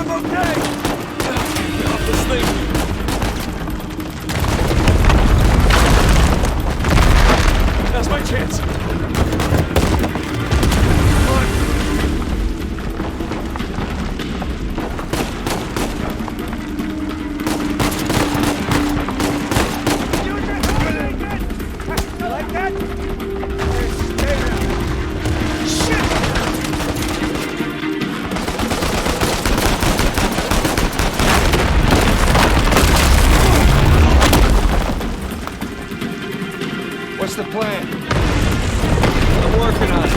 I'm okay! Get off this thing! That's my chance! What's the plan? I'm working on it.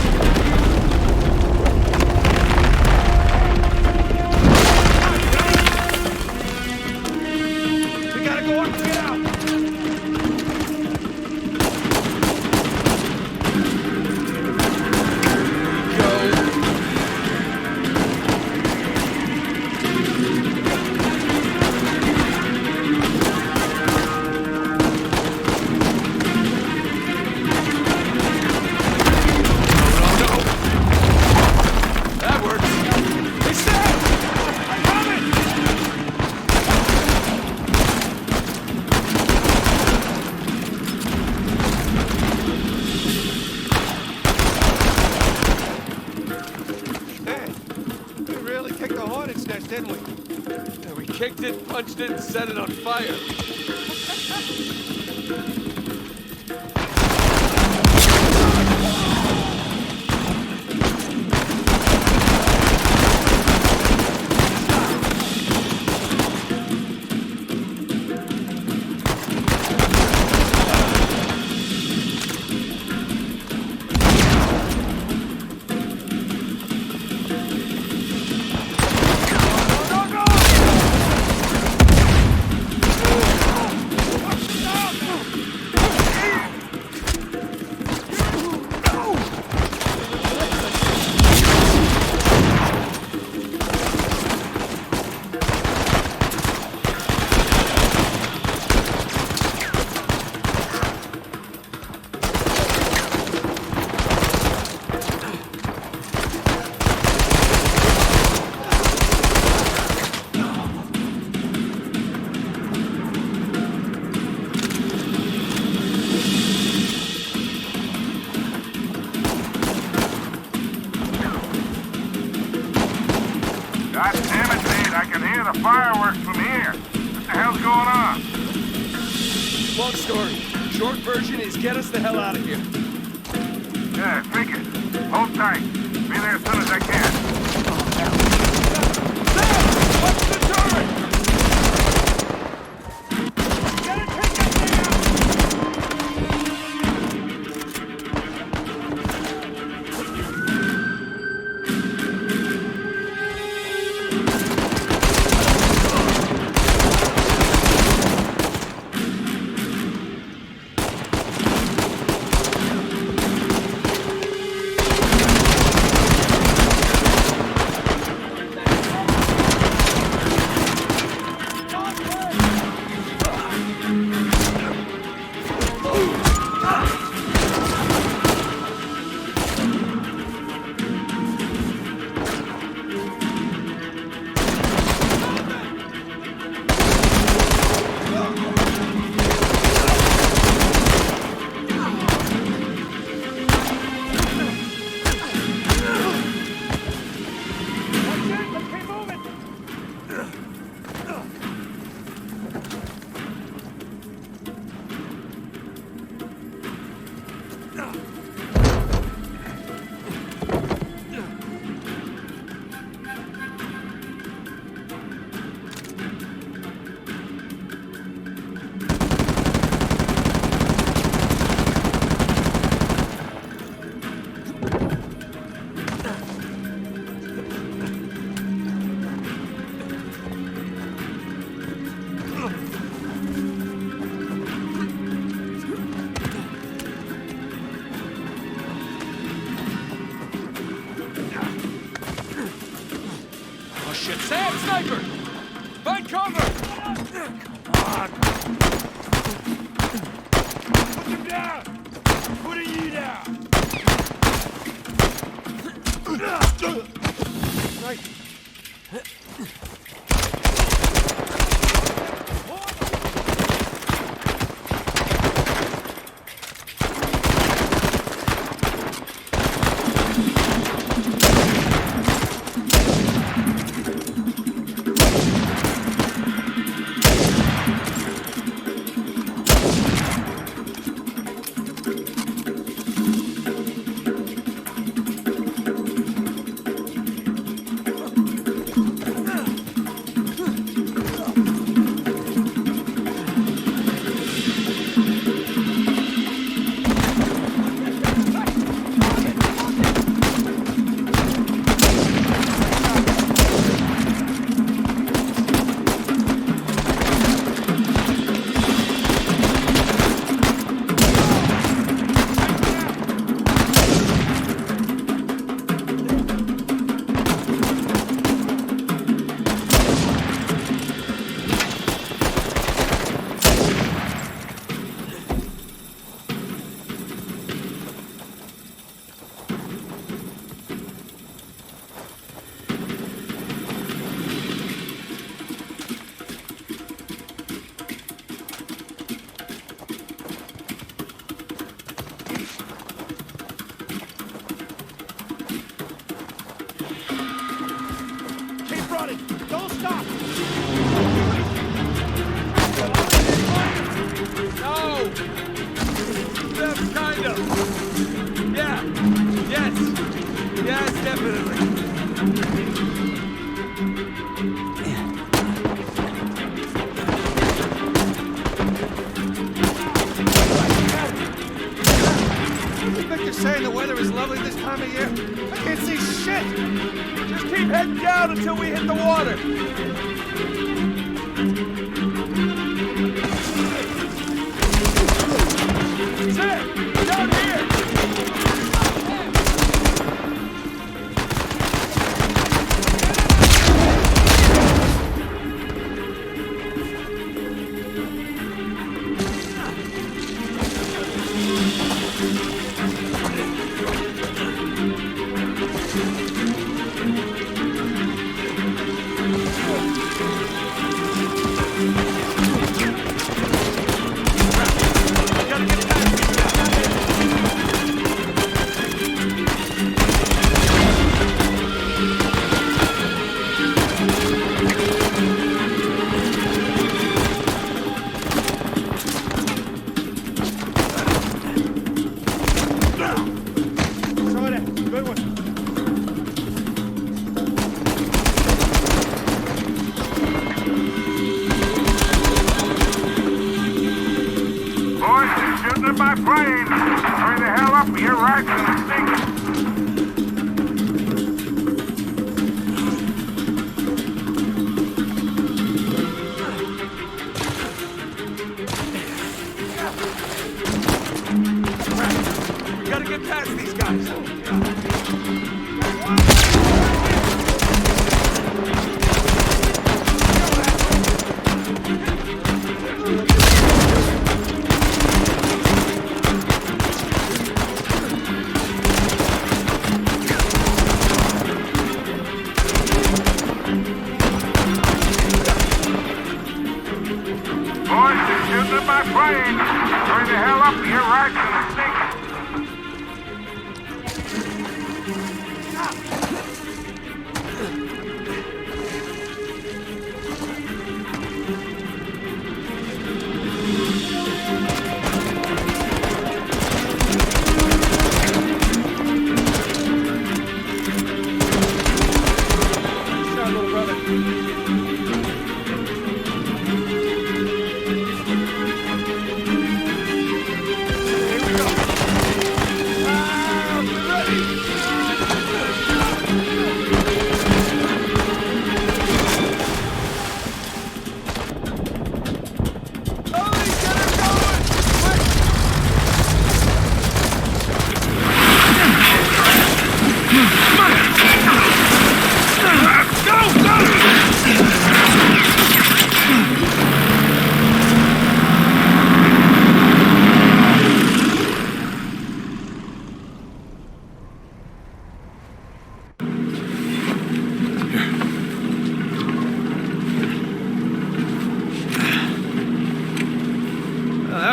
We gotta go up and get out! Didn't we? Yeah, we kicked it, punched it, and set it on fire. God damn it, Nate, I can hear the fireworks from here. What the hell's going on? Long story. Short version is get us the hell out of here. Yeah, figured. Hold tight. Be there as soon as I can. Sam! Watch the turret! Shit, Sam, sniper! Find cover! Come on! Put him down! Put you down! Right. Kind of. Yeah. Yes. Yes, definitely. You think you're saying the weather is lovely this time of year? I can't see shit! Just keep heading down until we hit the water. Sam, down here!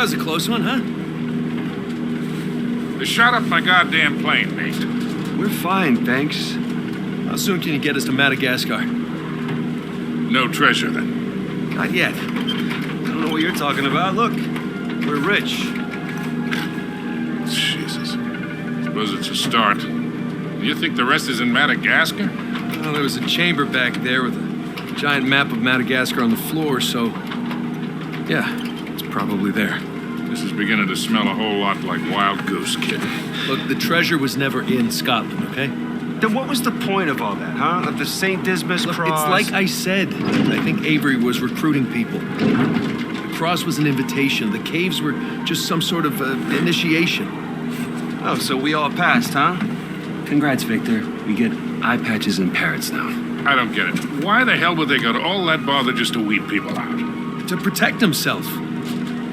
That was a close one, huh? They shot up my goddamn plane, Nate. We're fine, thanks. How soon can you get us to Madagascar? No treasure, then. Not yet. I don't know what you're talking about. Look, we're rich. Jesus. Suppose it's a start. Do you think the rest is in Madagascar? Well, there was a chamber back there with a giant map of Madagascar on the floor, so... yeah, it's probably there. This is beginning to smell a whole lot like Wild Goose, kid. Look, the treasure was never in Scotland, okay? Then what was the point of all that, huh? Of the St. Dismas Look, cross? it's like I said. I think Avery was recruiting people. The cross was an invitation. The caves were just some sort of initiation. Oh, so we all passed, huh? Congrats, Victor. We get eye patches and parrots now. I don't get it. Why the hell would they go to all that bother just to weed people out? To protect himself.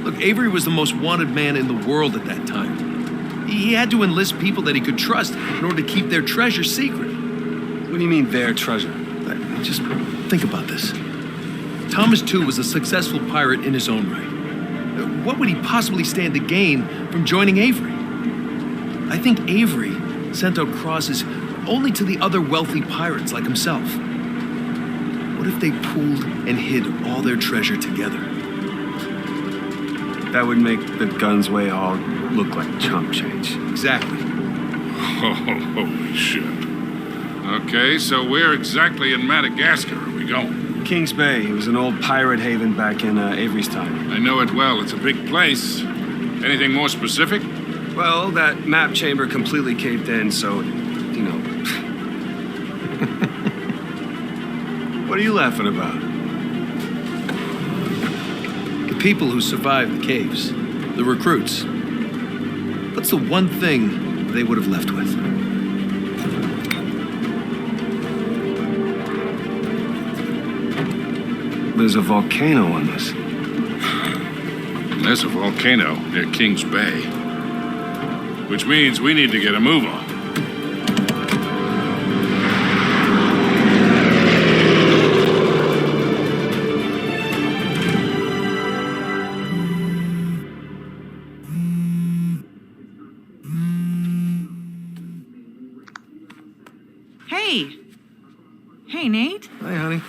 Look, Avery was the most wanted man in the world at that time. He had to enlist people that he could trust in order to keep their treasure secret. What do you mean, their treasure? Just think about this. Thomas, too, was a successful pirate in his own right. What would he possibly stand to gain from joining Avery? I think Avery sent out crosses only to the other wealthy pirates like himself. What if they pooled and hid all their treasure together? That would make the guns we all look like chump change. Exactly. Oh, holy shit. Okay, so where exactly in Madagascar are we going? Kings Bay. It was an old pirate haven back in Avery's time. I know it well. It's a big place. Anything more specific? Well, that map chamber completely caved in, so, you know. What are you laughing about? The people who survived the caves, the recruits. What's the one thing they would have left with? There's a volcano on this. There's a volcano near Kings Bay. Which means we need to get a move on. Hey. Hey, Nate. Hi, honey.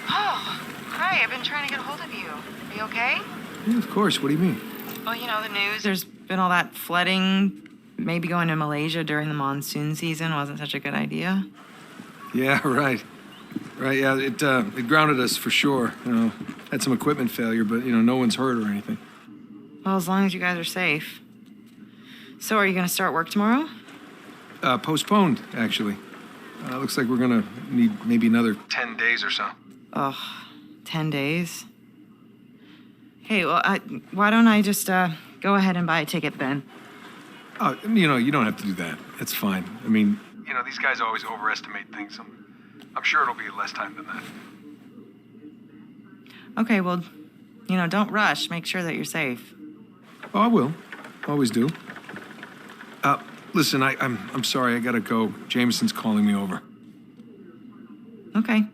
Oh, hi. I've been trying to get a hold of you. Are you okay? Yeah, of course. What do you mean? Well, you know, the news. There's been all that flooding. Maybe going to Malaysia during the monsoon season wasn't such a good idea. Yeah, right. Right, yeah, it grounded us for sure. You know, had some equipment failure, but, you know, no one's hurt or anything. Well, as long as you guys are safe. So are you going to start work tomorrow? Postponed, actually. Looks like we're gonna need maybe another 10 days or so. Ugh, 10 days? Hey, well, why don't I just go ahead and buy a ticket then? Oh, you know, you don't have to do that. It's fine. I mean, you know, these guys always overestimate things. I'm sure it'll be less time than that. Okay, well, you know, don't rush. Make sure that you're safe. Oh, I will. Always do. Listen, I'm sorry. I gotta go. Jameson's calling me over. Okay.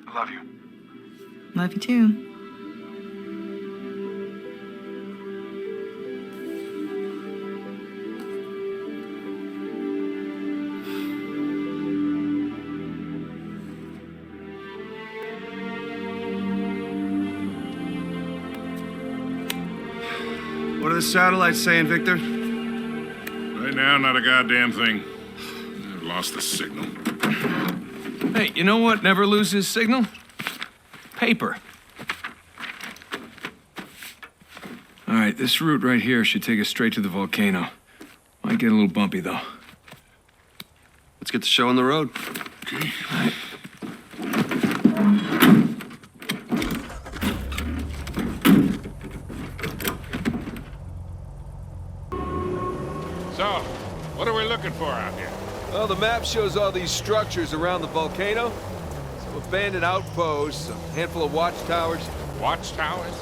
I love you. Love you too. What are the satellites saying, Victor? Right now, not a goddamn thing. I've lost the signal. Hey, you know what never loses signal? Paper. All right, this route right here should take us straight to the volcano. Might get a little bumpy, though. Let's get the show on the road. Okay. All right. So, what are we looking for out here? Well, the map shows all these structures around the volcano. Some abandoned outposts, a handful of watchtowers. Watchtowers?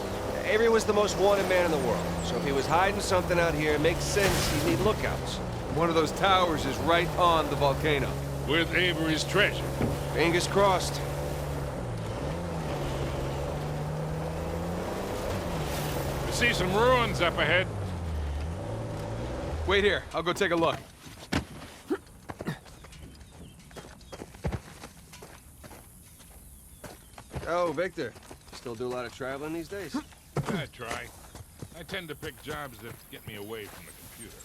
Avery was the most wanted man in the world, so if he was hiding something out here, it makes sense he'd need lookouts. One of those towers is right on the volcano. With Avery's treasure. Fingers crossed. We see some ruins up ahead. Wait here, I'll go take a look. Oh, Victor. Still do a lot of traveling these days? I try. I tend to pick jobs that get me away from the computer.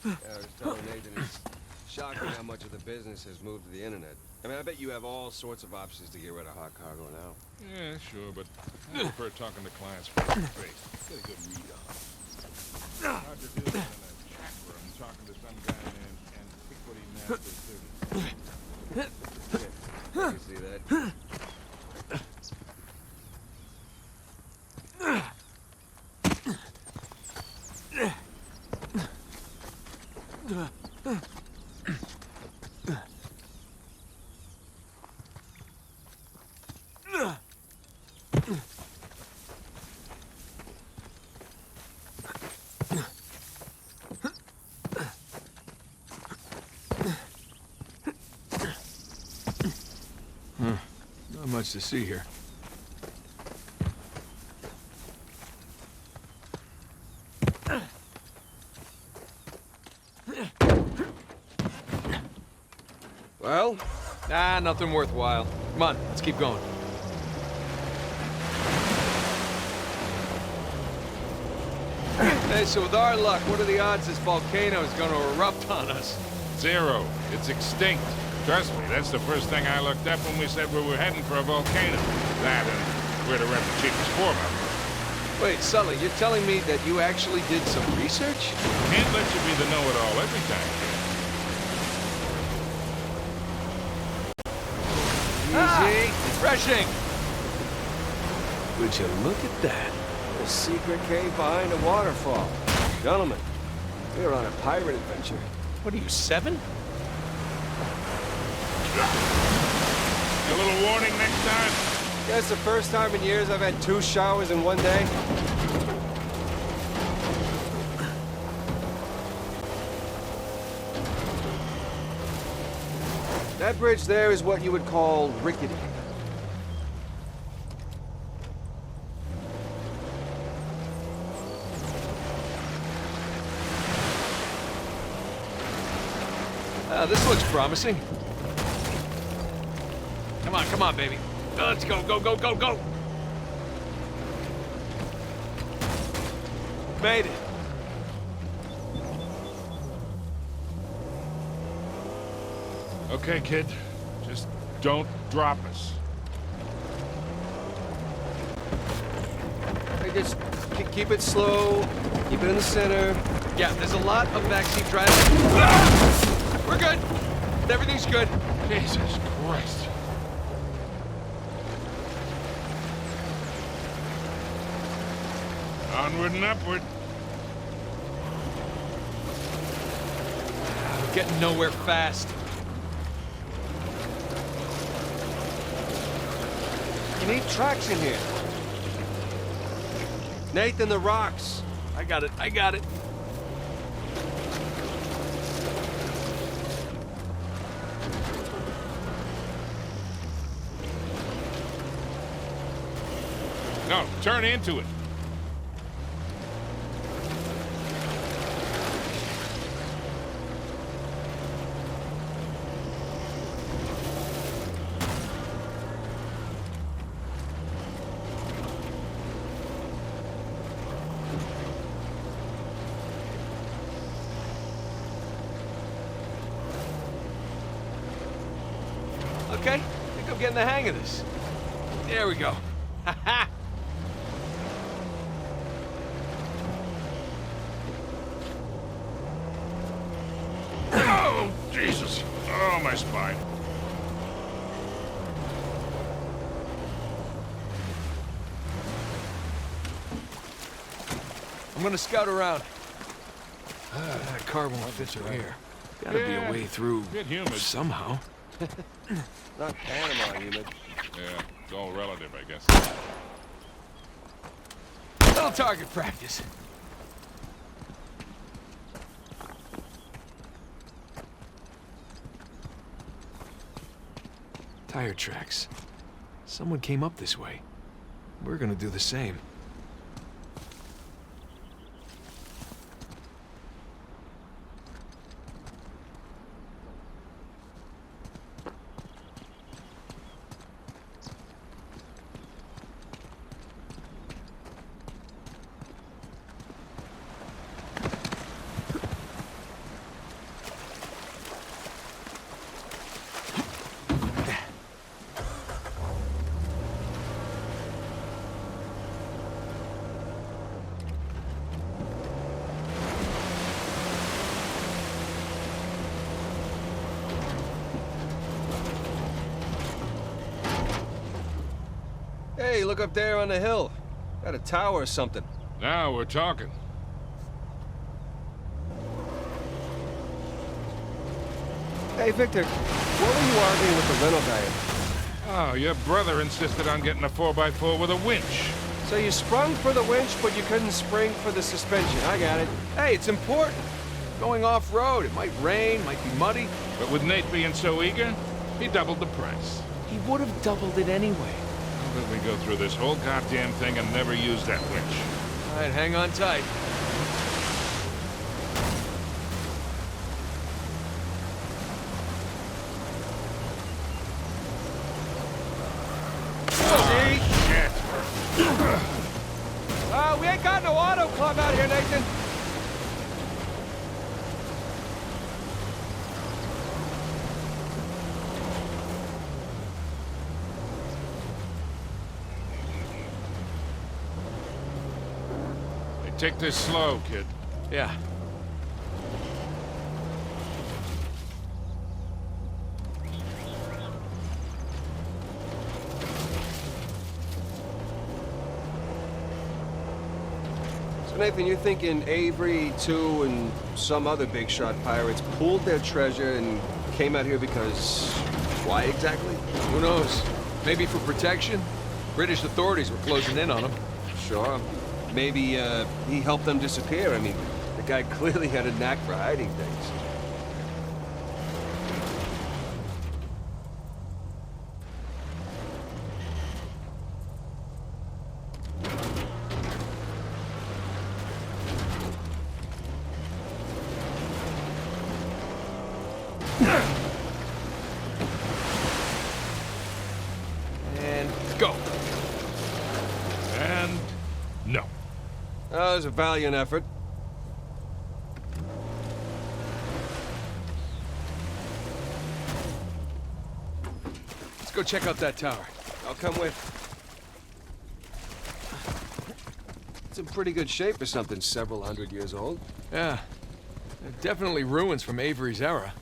I was telling Nathan, it's shocking how much of the business has moved to the internet. I mean, I bet you have all sorts of options to get rid of hot cargo now. Yeah, sure, but I prefer talking to clients face to face. Get a good read on them. Roger Dillon in a chat room talking to some guy named Antiquity Master 30. I can see that. Not much to see here. Well, Nah, nothing worthwhile. Come on, let's keep going. Hey, so with our luck, what are the odds this volcano is gonna erupt on us? 0. It's extinct. Trust me, that's the first thing I looked up when we said we were heading for a volcano. That and where to rent the cheapest form out. Wait, Sully, you're telling me that you actually did some research? Can't let you be the know-it-all every time, kid. Easy. Refreshing. Would you look at that? A secret cave behind a waterfall. Gentlemen, we're on a pirate adventure. What are you, 7? A little warning next time. That's the first time in years I've had 2 showers in one day. That bridge there is what you would call rickety. This looks promising. Come on, baby. Let's go, go, go, go, go! Made it. Okay, kid. Just don't drop us. Hey, just keep it slow, keep it in the center. Yeah, there's a lot of backseat driving. Ah! We're good. Everything's good. Jesus Christ. Onward and upward. We're getting nowhere fast. You need traction here. Nathan, the rocks. I got it. I got it. No, turn into it. Okay, I think I'm getting the hang of this. There we go. Ha ha! Oh, Jesus. Oh, my spine. I'm gonna scout around. That car won't fit through here. Gotta be a way through Bit humid. somehow. Not Panama humid. Yeah, it's all relative, I guess. Little target practice. Tire tracks. Someone came up this way. We're gonna do the same. Hey, look up there on the hill. Got a tower or something. Now we're talking. Hey, Victor, what were you arguing with the rental guy? Oh, your brother insisted on getting a 4x4 with a winch. So you sprung for the winch, but you couldn't spring for the suspension. I got it. Hey, it's important. Going off-road, it might rain, might be muddy. But with Nate being so eager, he doubled the price. He would have doubled it anyway. How did we go through this whole goddamn thing and never use that winch? All right, hang on tight. We ain't got no auto club out here, Nathan. Take this slow, kid. Yeah. So Nathan, you're thinking Avery, too, and some other big shot pirates pooled their treasure and came out here because... why exactly? Who knows? Maybe for protection? British authorities were closing in on them. Sure. Maybe, he helped them disappear. I mean, the guy clearly had a knack for hiding things. And go. And no. Oh, it was a valiant effort. Let's go check out that tower. I'll come with. It's in pretty good shape for something several hundred years old. Yeah. Definitely ruins from Avery's era.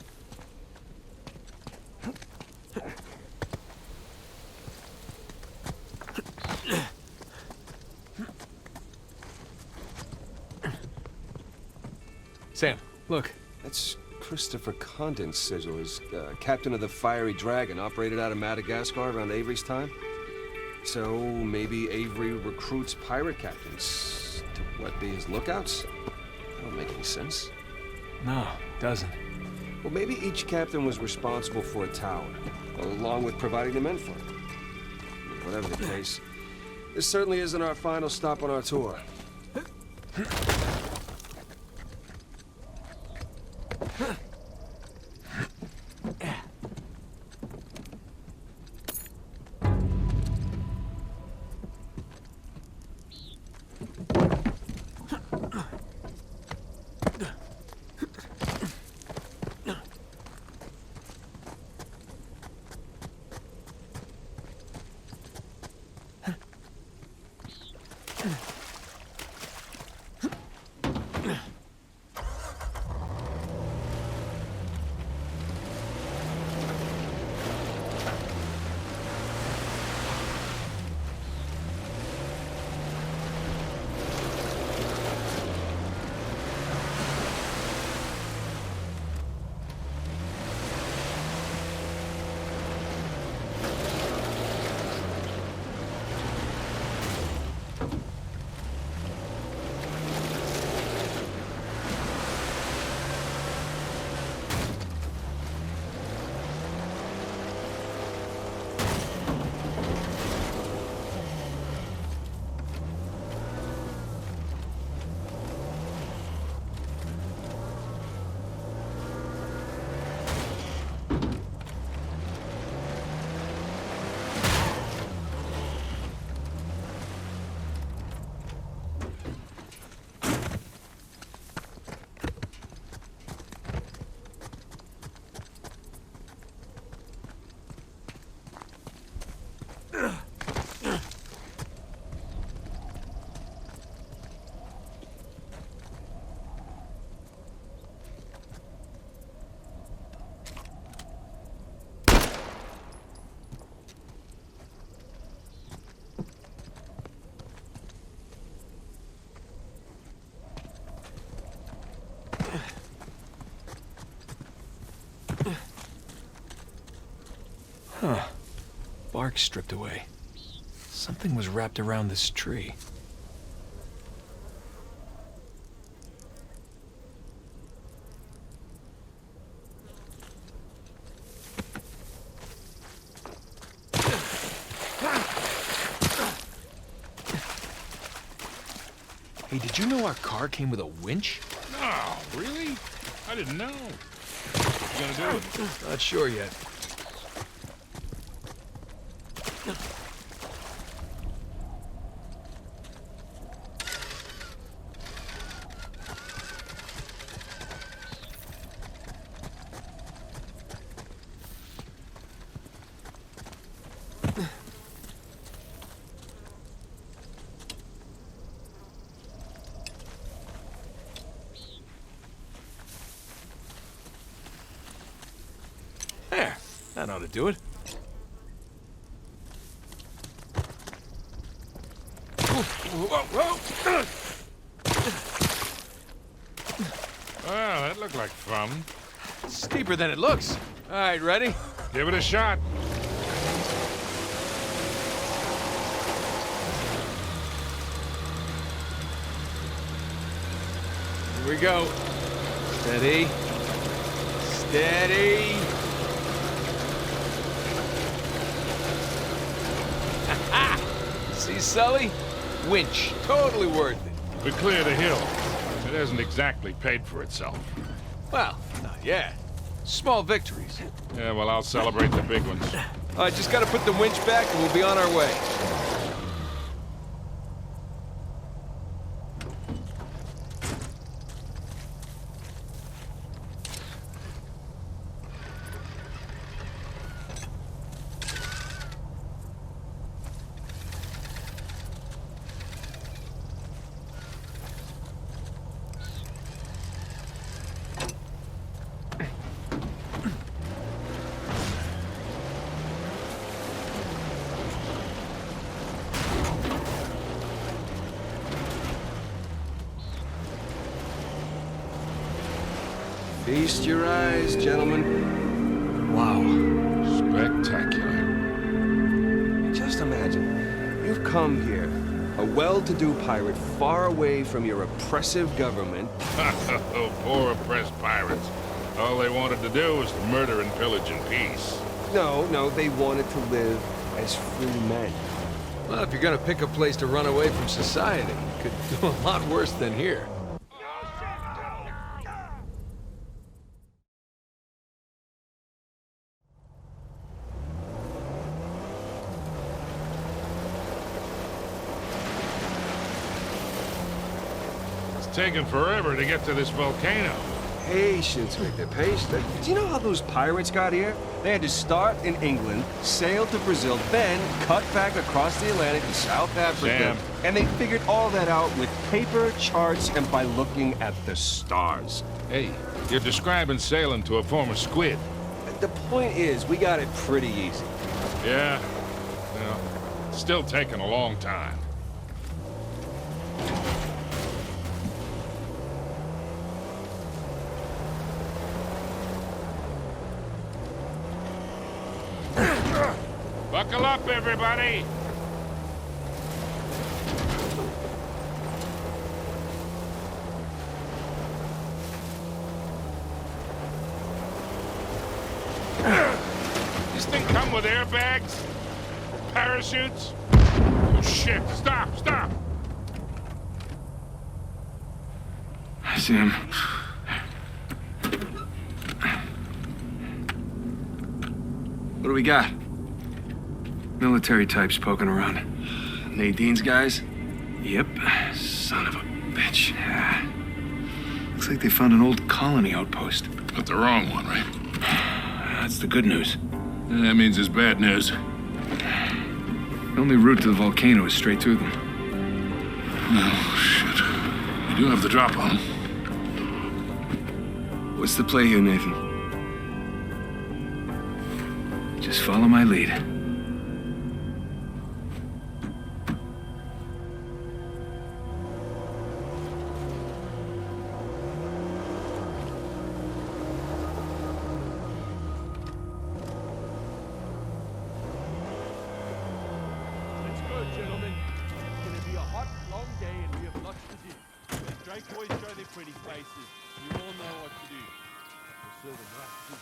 Sam, look. That's Christopher Condon's sigil. He's captain of the Fiery Dragon, operated out of Madagascar around Avery's time. So maybe Avery recruits pirate captains to, what, be his lookouts? That don't make any sense. No, doesn't. Well, maybe each captain was responsible for a tower, along with providing the men for it. Whatever the case, this certainly isn't our final stop on our tour. Huh. Bark stripped away. Something was wrapped around this tree. Hey, did you know our car came with a winch? No, really? I didn't know. What you gonna do with it? Not sure yet. ought to do it. Well, that looked like fun. Steeper than it looks. All right, ready? Give it a shot. Here we go. Steady. Steady. See, Sully? Winch. Totally worth it. We cleared a hill. It hasn't exactly paid for itself. Well, not yet. Small victories. Yeah, well, I'll celebrate the big ones. All right, just gotta put the winch back and we'll be on our way. Feast your eyes, gentlemen. Wow. Spectacular. Just imagine, you've come here, a well-to-do pirate far away from your oppressive government. Oh, poor oppressed pirates. All they wanted to do was to murder and pillage in peace. No, they wanted to live as free men. Well, if you're gonna pick a place to run away from society, you could do a lot worse than here. It's taken forever to get to this volcano. Patience, Victor, patience. Do you know how those pirates got here? They had to start in England, sail to Brazil, then cut back across the Atlantic to South Africa. Sam. And they figured all that out with paper, charts, and by looking at the stars. Hey, you're describing sailing to a former squid. The point is, we got it pretty easy. Yeah. Well, it's still taking a long time. Buckle up, everybody! This thing come with airbags? Parachutes? Oh, shit. Stop, stop! Sam. What do we got? Military types poking around. Nadine's guys? Yep. Son of a bitch. Yeah. Looks like they found an old colony outpost. But the wrong one, right? That's the good news. That means it's bad news. The only route to the volcano is straight through them. Oh, shit. We do have the drop on them. What's the play here, Nathan? Just follow my lead. Let's go, gentlemen. It's gonna be a hot, long day, and we have lots to do. Let Drake boys show their pretty faces. You all know what to do. We'll serve them right, too.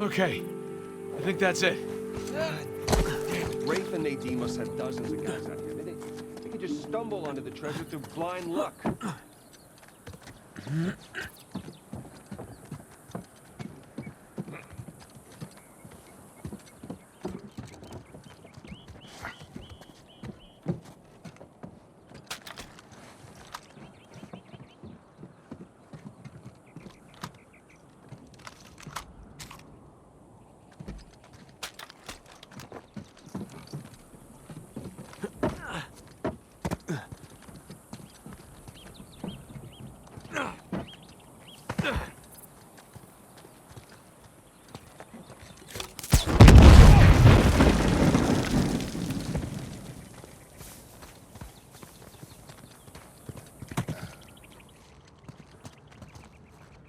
Okay, I think that's it. Rafe and Nadine must have dozens of guys out here. They could just stumble onto the treasure through blind luck.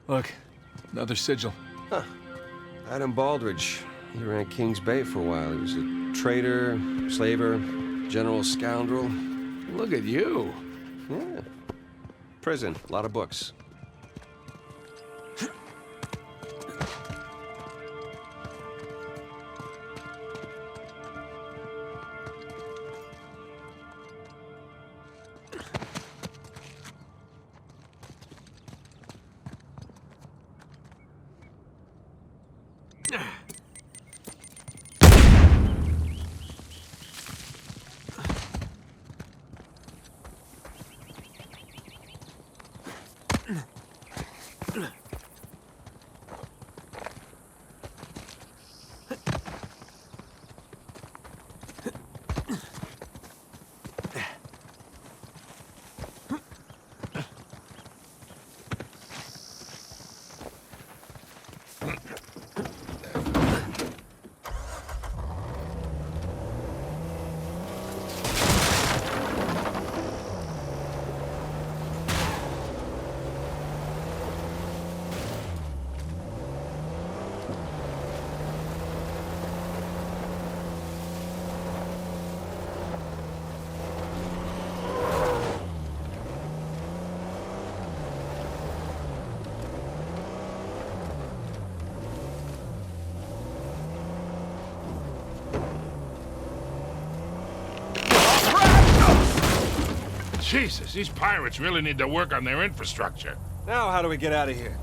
Look, another sigil. Huh. Adam Baldridge. He ran Kings Bay for a while. He was a trader, slaver, general scoundrel. Look at you. Yeah. Prison. A lot of books. Jesus, these pirates really need to work on their infrastructure. Now, how do we get out of here?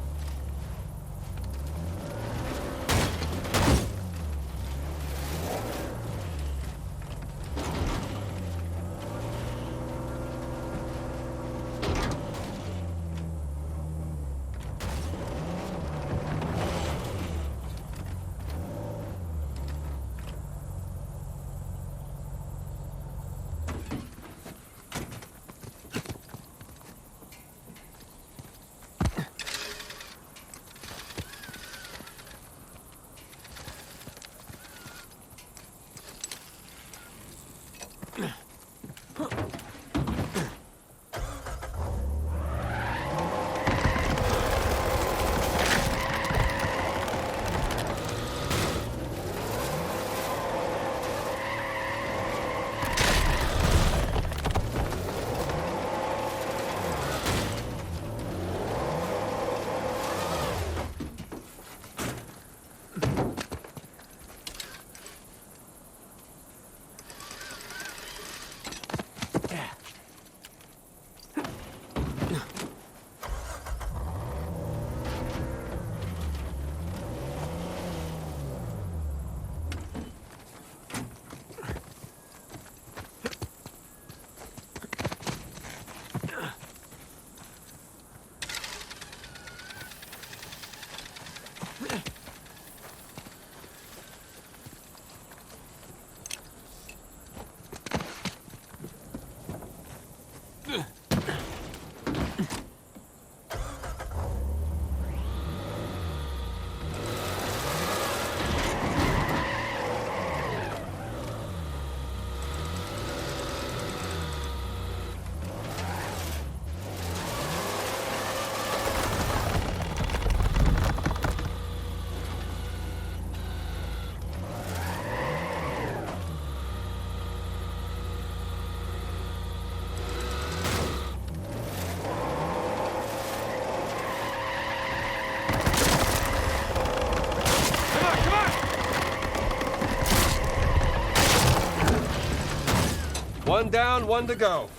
One down, one to go.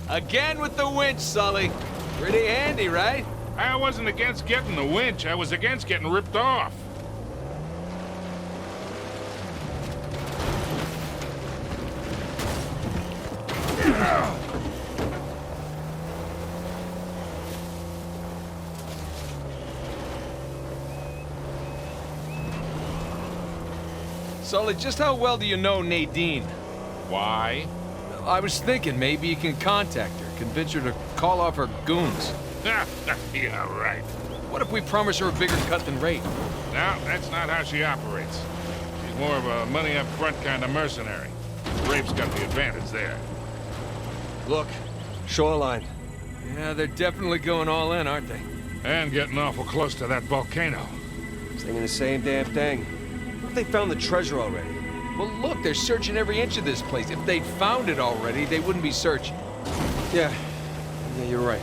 Again with the winch, Sully. Pretty handy, right? I wasn't against getting the winch. I was against getting ripped off. Sully, just how well do you know Nadine? Why? I was thinking maybe you can contact her, convince her to call off her goons. Yeah, right. What if we promise her a bigger cut than Ray? No, that's not how she operates. She's more of a money-up-front kind of mercenary. Rape's got the advantage there. Look, shoreline. Yeah, they're definitely going all in, aren't they? And getting awful close to that volcano. Thinking the same damn thing. What if they found the treasure already? Well, look, they're searching every inch of this place. If they'd found it already, they wouldn't be searching. Yeah, you're right.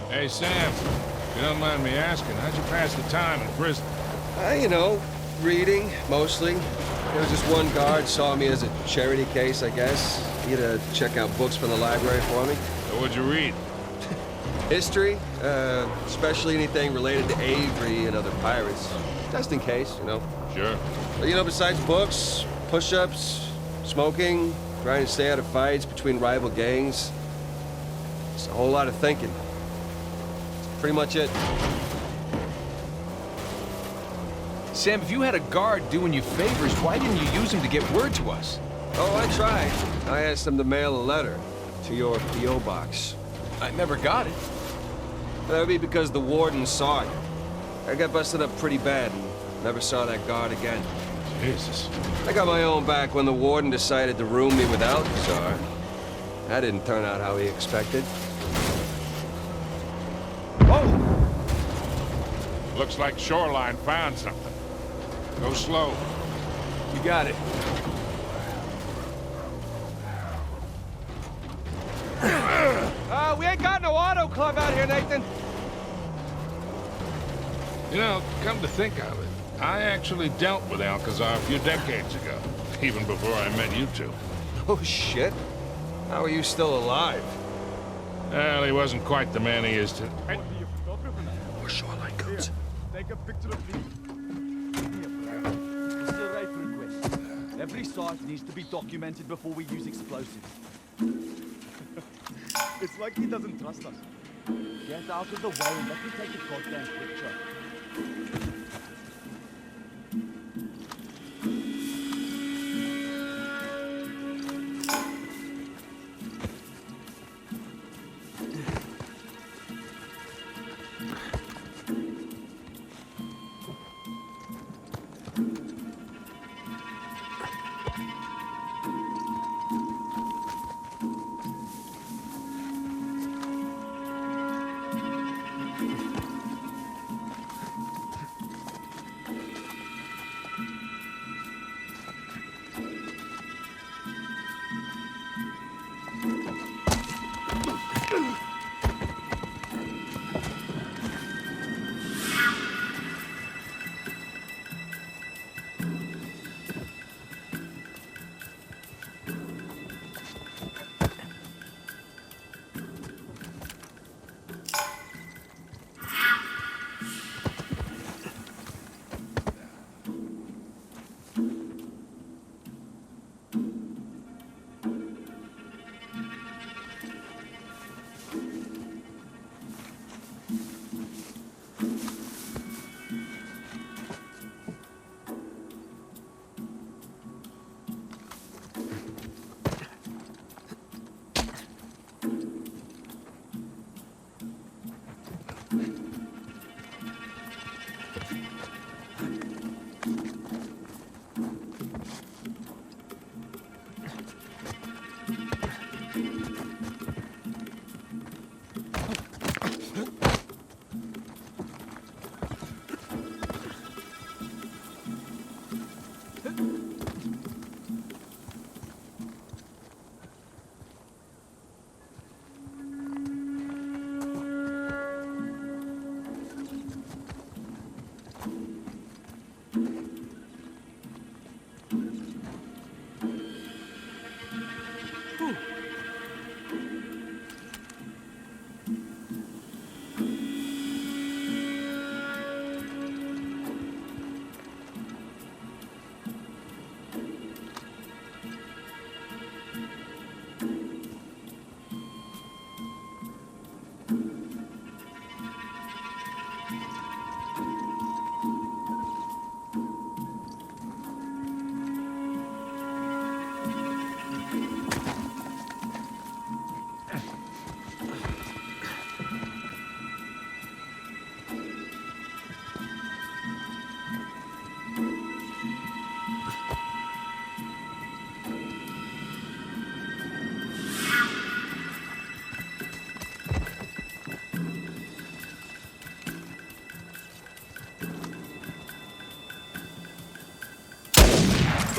Hey, Sam, if you don't mind me asking, how'd you pass the time in prison? You know, reading, mostly. There was just one guard saw me as a charity case, I guess. He had to check out books from the library for me. So what'd you read? History, especially anything related to Avery and other pirates. Just in case, you know. Sure. But, you know, besides books, push-ups, smoking, trying to stay out of fights between rival gangs, it's a whole lot of thinking. That's pretty much it. Sam, if you had a guard doing you favors, why didn't you use him to get word to us? Oh, I tried. I asked them to mail a letter to your P.O. box. I never got it. That would be because the warden saw it. I got busted up pretty bad and never saw that guard again. Jesus. I got my own back when the warden decided to room me with Alcazar. That didn't turn out how he expected. Oh! Looks like Shoreline found something. Go slow. You got it. We ain't got no auto club out here, Nathan. You know, come to think of it, I actually dealt with Alcazar a few decades ago, even before I met you two. Oh, shit. How are you still alive? Well, he wasn't quite the man he is today. More shoreline codes. Take a picture of me. It's a rape request. Every site needs to be documented before we use explosives. It's like he doesn't trust us. Get out of the way and let me take a goddamn picture.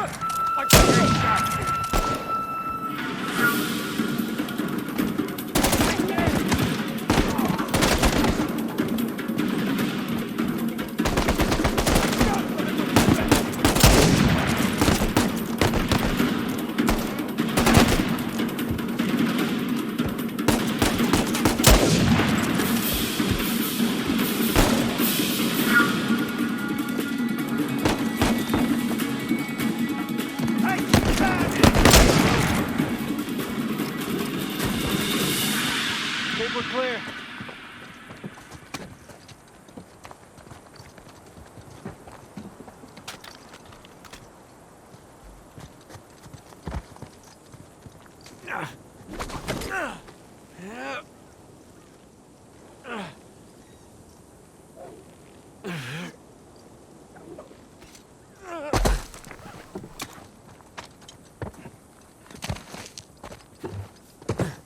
I got this shot. Think we're clear.